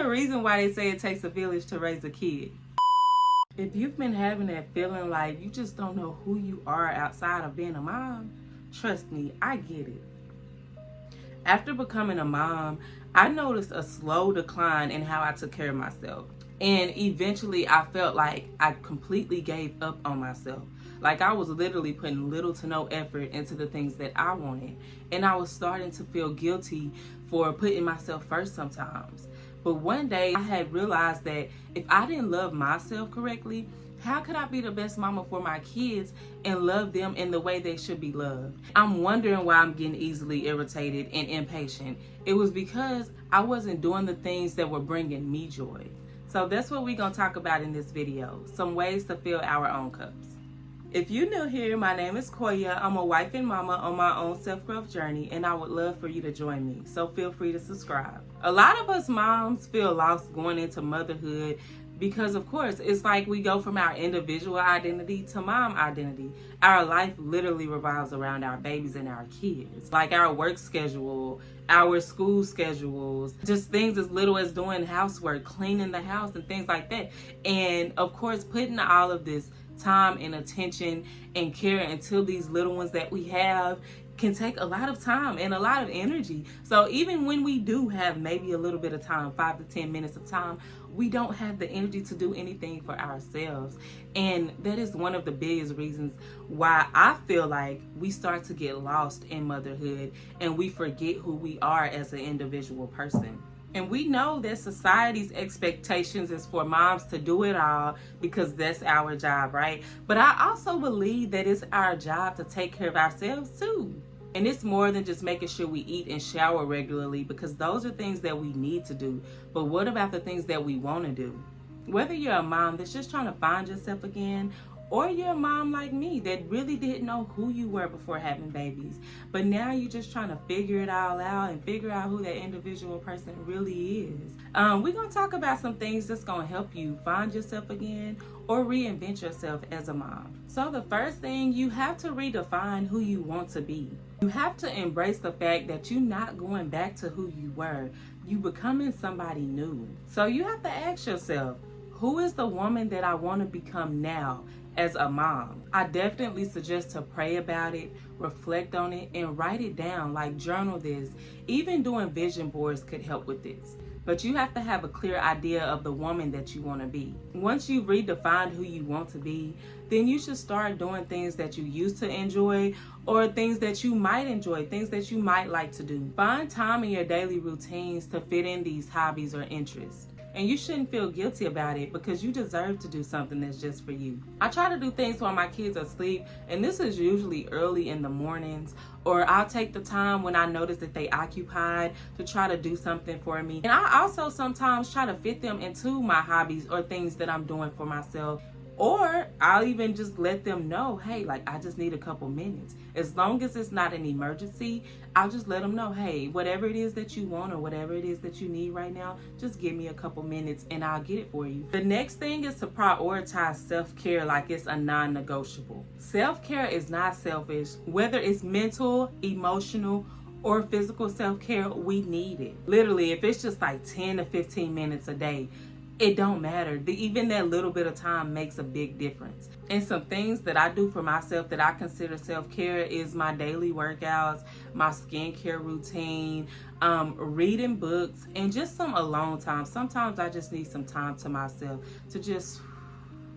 a reason why they say it takes a village to raise a kid. If you've been having that feeling like you just don't know who you are outside of being a mom, trust me, I get it. After becoming a mom, I noticed a slow decline in how I took care of myself. And eventually I felt like I completely gave up on myself. Like I was literally putting little to no effort into the things that I wanted. And I was starting to feel guilty for putting myself first sometimes. But one day I had realized that if I didn't love myself correctly, how could I be the best mama for my kids and love them in the way they should be loved? I'm wondering why I'm getting easily irritated and impatient. It was because I wasn't doing the things that were bringing me joy. So that's what we're going to talk about in this video. Some ways to fill our own cups. If you're new here, my name is Koya. I'm a wife and mama on my own self-growth journey, and I would love for you to join me. So feel free to subscribe. A lot of us moms feel lost going into motherhood because, of course, it's like we go from our individual identity to mom identity. Our life literally revolves around our babies and our kids. Like our work schedule, our school schedules, just things as little as doing housework, cleaning the house and things like that. And, of course, putting all of this time and attention and care into these little ones that we have can take a lot of time and a lot of energy. So even when we do have maybe a little bit of time, 5 to 10 minutes of time, we don't have the energy to do anything for ourselves. And that is one of the biggest reasons why I feel like we start to get lost in motherhood and we forget who we are as an individual person. And we know that society's expectations is for moms to do it all because that's our job, right? But I also believe that it's our job to take care of ourselves too. And it's more than just making sure we eat and shower regularly, because those are things that we need to do. But what about the things that we want to do? Whether you're a mom that's just trying to find yourself again, or you're a mom like me that really didn't know who you were before having babies, but now you're just trying to figure it all out and figure out who that individual person really is. We're going to talk about some things that's going to help you find yourself again or reinvent yourself as a mom. So the first thing, you have to redefine who you want to be. You have to embrace the fact that you're not going back to who you were. You're becoming somebody new. So you have to ask yourself, who is the woman that I want to become now as a mom? I definitely suggest to pray about it, reflect on it, and write it down, like journal this. Even doing vision boards could help with this. But you have to have a clear idea of the woman that you want to be. Once you've redefined who you want to be, then you should start doing things that you used to enjoy or things that you might enjoy, things that you might like to do. Find time in your daily routines to fit in these hobbies or interests. And you shouldn't feel guilty about it because you deserve to do something that's just for you. I try to do things while my kids are asleep, and this is usually early in the mornings, or I'll take the time when I notice that they occupied to try to do something for me. And I also sometimes try to fit them into my hobbies or things that I'm doing for myself. Or I'll even just let them know, hey, like I just need a couple minutes. As long as it's not an emergency, I'll just let them know, hey, whatever it is that you want or whatever it is that you need right now, just give me a couple minutes and I'll get it for you. The next thing is to prioritize self-care like it's a non-negotiable. Self-care is not selfish. Whether it's mental, emotional, or physical self-care, we need it. Literally, if it's just like 10 to 15 minutes a day, it don't matter. Even that little bit of time makes a big difference. And some things that I do for myself that I consider self-care is my daily workouts, my skincare routine, reading books, and just some alone time. Sometimes I just need some time to myself to just,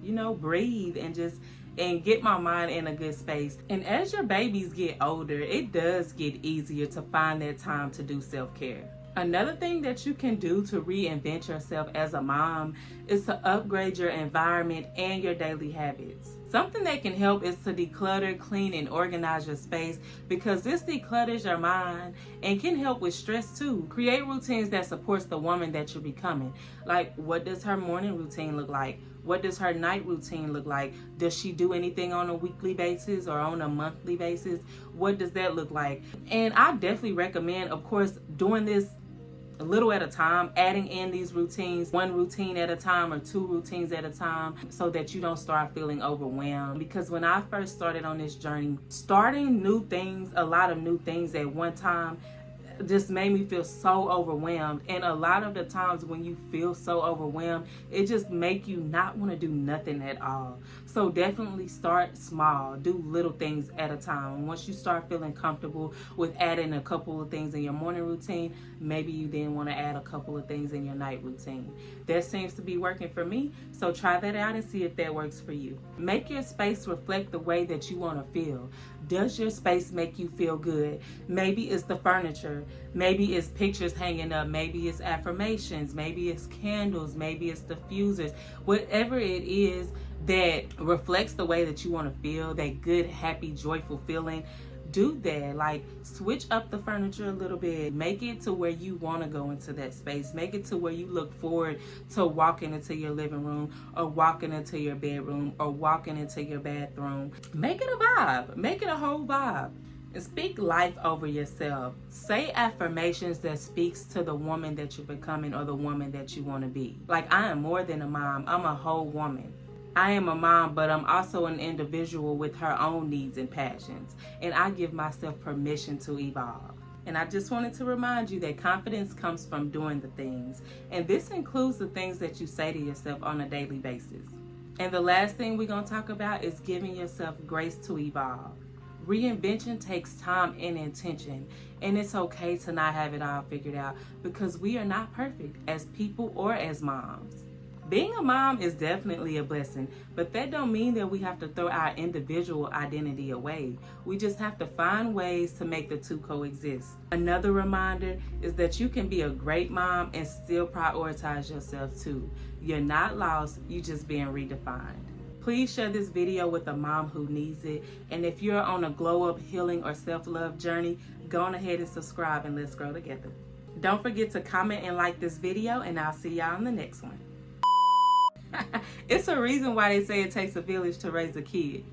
breathe and get my mind in a good space. And as your babies get older, it does get easier to find that time to do self-care. Another thing that you can do to reinvent yourself as a mom is to upgrade your environment and your daily habits. Something that can help is to declutter, clean, and organize your space, because this declutters your mind and can help with stress too. Create routines that supports the woman that you're becoming. Like, what does her morning routine look like? What does her night routine look like? Does she do anything on a weekly basis or on a monthly basis? What does that look like? And I definitely recommend, of course, doing this a little at a time, adding in these routines, one routine at a time or two routines at a time, so that you don't start feeling overwhelmed. Because when I first started on this journey, starting new things, a lot of new things at one time, just made me feel so overwhelmed. And a lot of the times when you feel so overwhelmed, it just make you not want to do nothing at all. So definitely start small. Do little things at a time. Once you start feeling comfortable with adding a couple of things in your morning routine, maybe you then want to add a couple of things in your night routine. That seems to be working for me, so try that out and see if that works for you. Make your space reflect the way that you want to feel. Does your space make you feel good? Maybe it's the furniture. Maybe it's pictures hanging up. Maybe it's affirmations. Maybe it's candles. Maybe it's diffusers. Whatever it is that reflects the way that you want to feel, that good, happy, joyful feeling, do that. Like, switch up the furniture a little bit. Make it to where you want to go into that space. Make it to where you look forward to walking into your living room, or walking into your bedroom, or walking into your bathroom. Make it a vibe. Make it a whole vibe. And speak life over yourself. Say affirmations that speaks to the woman that you're becoming, or the woman that you want to be. Like, I am more than a mom. I'm a whole woman. I am a mom, but I'm also an individual with her own needs and passions. And I give myself permission to evolve. And I just wanted to remind you that confidence comes from doing the things. And this includes the things that you say to yourself on a daily basis. And the last thing we're going to talk about is giving yourself grace to evolve. Reinvention takes time and intention. And it's okay to not have it all figured out, because we are not perfect as people or as moms. Being a mom is definitely a blessing, but that don't mean that we have to throw our individual identity away. We just have to find ways to make the two coexist. Another reminder is that you can be a great mom and still prioritize yourself too. You're not lost, you're just being redefined. Please share this video with a mom who needs it. And if you're on a glow up, healing, or self-love journey, go on ahead and subscribe, and let's grow together. Don't forget to comment and like this video, and I'll see y'all in the next one. It's a reason why they say it takes a village to raise a kid.